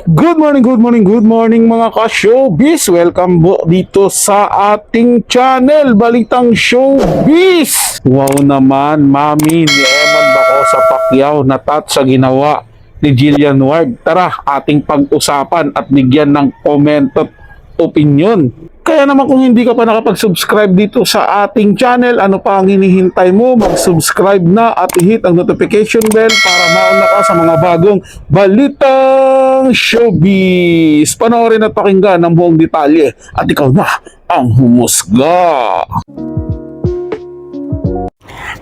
Good morning, good morning, good morning mga ka-showbiz. Welcome po dito sa ating channel, Balitang Showbiz. Wow naman, mami ni Eman Bacosa Pacquiao natat sa ginawa ni Jillian Ward. Tara, ating pag-usapan at bigyan ng comment at opinion. Kaya naman kung hindi ka pa nakapag-subscribe dito sa ating channel, ano pa ang hinihintay mo? Mag-subscribe na at i-hit ang notification bell para mauna ka sa mga bagong Balitang Showbiz. Panoorin at pakinggan ang buong detalye at ikaw na ang humusga.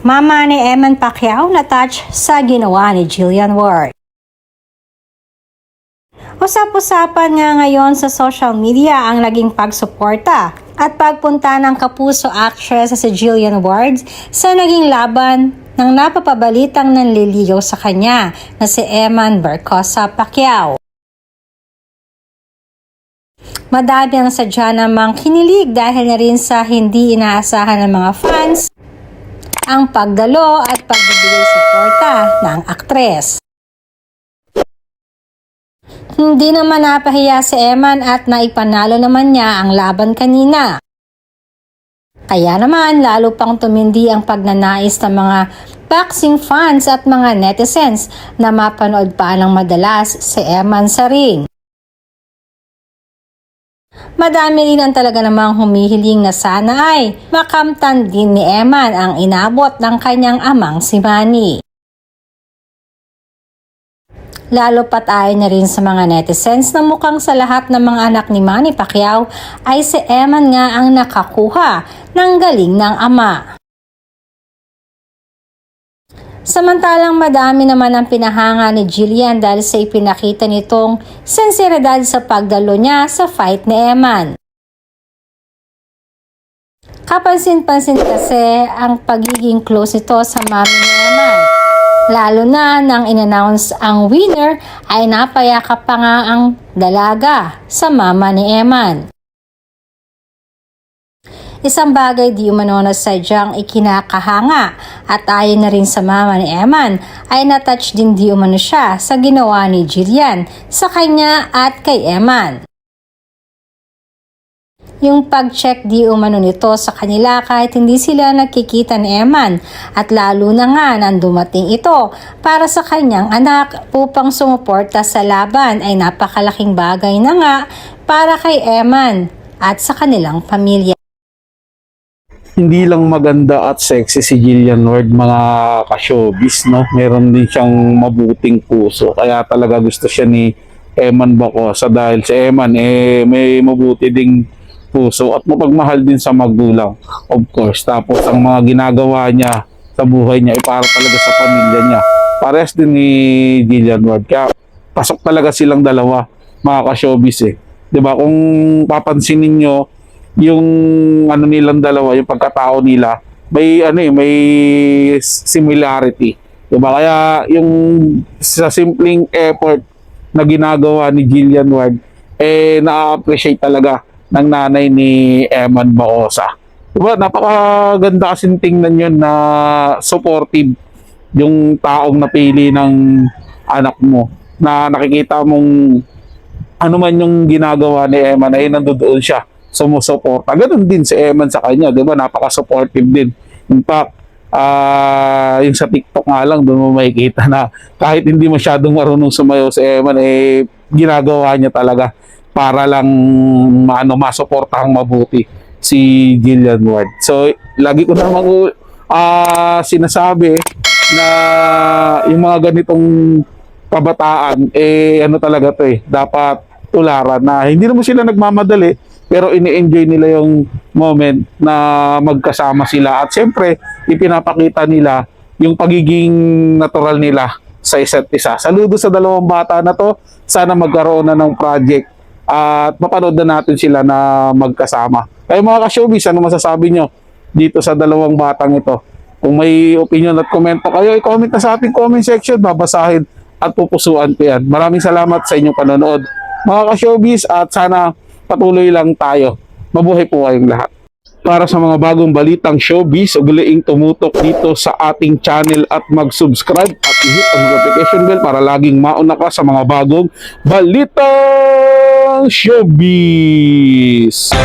Mama ni Eman Pacquiao na-touch sa ginawa ni Jillian Ward. Usap-usapan nga ngayon sa social media ang naging pagsuporta at pagpunta ng kapuso actress sa si Jillian Ward sa naging laban ng napapabalitang nanliligaw sa kanya na si Eman Bacosa Pacquiao. Madami ang sadya namang kinilig dahil na rin sa hindi inaasahan ng mga fans ang pagdalo at pagbibigay suporta ng aktres. Hindi naman napahiya si Eman at naipanalo naman niya ang laban kanina. Kaya naman lalo pang tumindi ang pagnanais ng mga boxing fans at mga netizens na mapanood pa ng madalas si Eman sa ring. Madami rin ang talaga namang humihiling na sana ay makamtan din ni Eman ang inabot ng kanyang amang si Manny. Lalo pat ayon na rin sa mga netizens na mukhang sa lahat ng mga anak ni Manny Pacquiao ay si Eman nga ang nakakuha ng galing ng ama. Samantalang madami naman ang pinahanga ni Jillian dahil sa ipinakita nitong senseridad sa pagdalo niya sa fight ni Eman. Kapansin-pansin kasi ang pagiging close nito sa mami ni Eman. Lalo na nang in-announce ang winner ay napayakap pa nga ang dalaga sa mama ni Eman. Isang bagay di umano na sadyang ikinakahanga at ayon na rin sa mama ni Eman ay natouch din di umano siya sa ginawa ni Jillian sa kanya at kay Eman. Yung pag-check di umano nito sa kanila kahit hindi sila nagkikita ni Eman at lalo na nga nang dumating ito para sa kanyang anak upang sumuporta sa laban ay napakalaking bagay na nga para kay Eman at sa kanilang pamilya. Hindi lang maganda at sexy si Jillian Ward mga ka-showbiz, no? Meron din siyang mabuting puso. Kaya talaga gusto siya ni Eman Bacosa dahil si Eman may mabuti ding puso at mapagmahal din sa magulang, of course. Tapos ang mga ginagawa niya sa buhay niya ay para talaga sa pamilya niya. Pares din ni Jillian Ward. Kaya pasok talaga silang dalawa mga ka-showbiz eh. 'Di ba? Kung papansinin niyo yung ano nilang dalawa, yung pagkatao nila, may similarity. 'Di ba? Kaya yung sa simpleng effort na ginagawa ni Jillian Ward na-appreciate talaga ng nanay ni Eman Bacosa. Diba? Napakaganda kasing tingnan yun na supportive yung taong napili ng anak mo na nakikita mong ano man yung ginagawa ni Eman ay nandoon siya sumusuporta. Ganun din si Eman sa kanya, 'di ba? Napaka-supportive din. In fact, yung sa TikTok nga lang doon mo makikita na kahit hindi masyadong marunong sumayaw si Eman ginagawa niya talaga para lang masuportahang mabuti si Jillian Ward. So, lagi ko namang sinasabi na yung mga ganitong kabataan, ano talaga to dapat tularan na hindi naman sila nagmamadali, pero ini-enjoy nila yung moment na magkasama sila. At syempre, ipinapakita nila yung pagiging natural nila sa isa't isa. Saludo sa dalawang bata na to. Sana magkaroon na ng project at mapanood na natin sila na magkasama. Kaya mga ka-showbiz, ano masasabi nyo dito sa dalawang batang ito? Kung may opinion at komento kayo, i-comment na sa ating comment section, babasahin at pupusuan ko yan. Maraming salamat sa inyong panonood mga ka-showbiz at sana patuloy lang tayo. Mabuhay po kayong lahat. para sa mga bagong balitang showbiz, ugaliing tumutok dito sa ating channel at mag-subscribe at i-hit ang notification bell para laging mauna ka sa mga bagong balitang showbiz.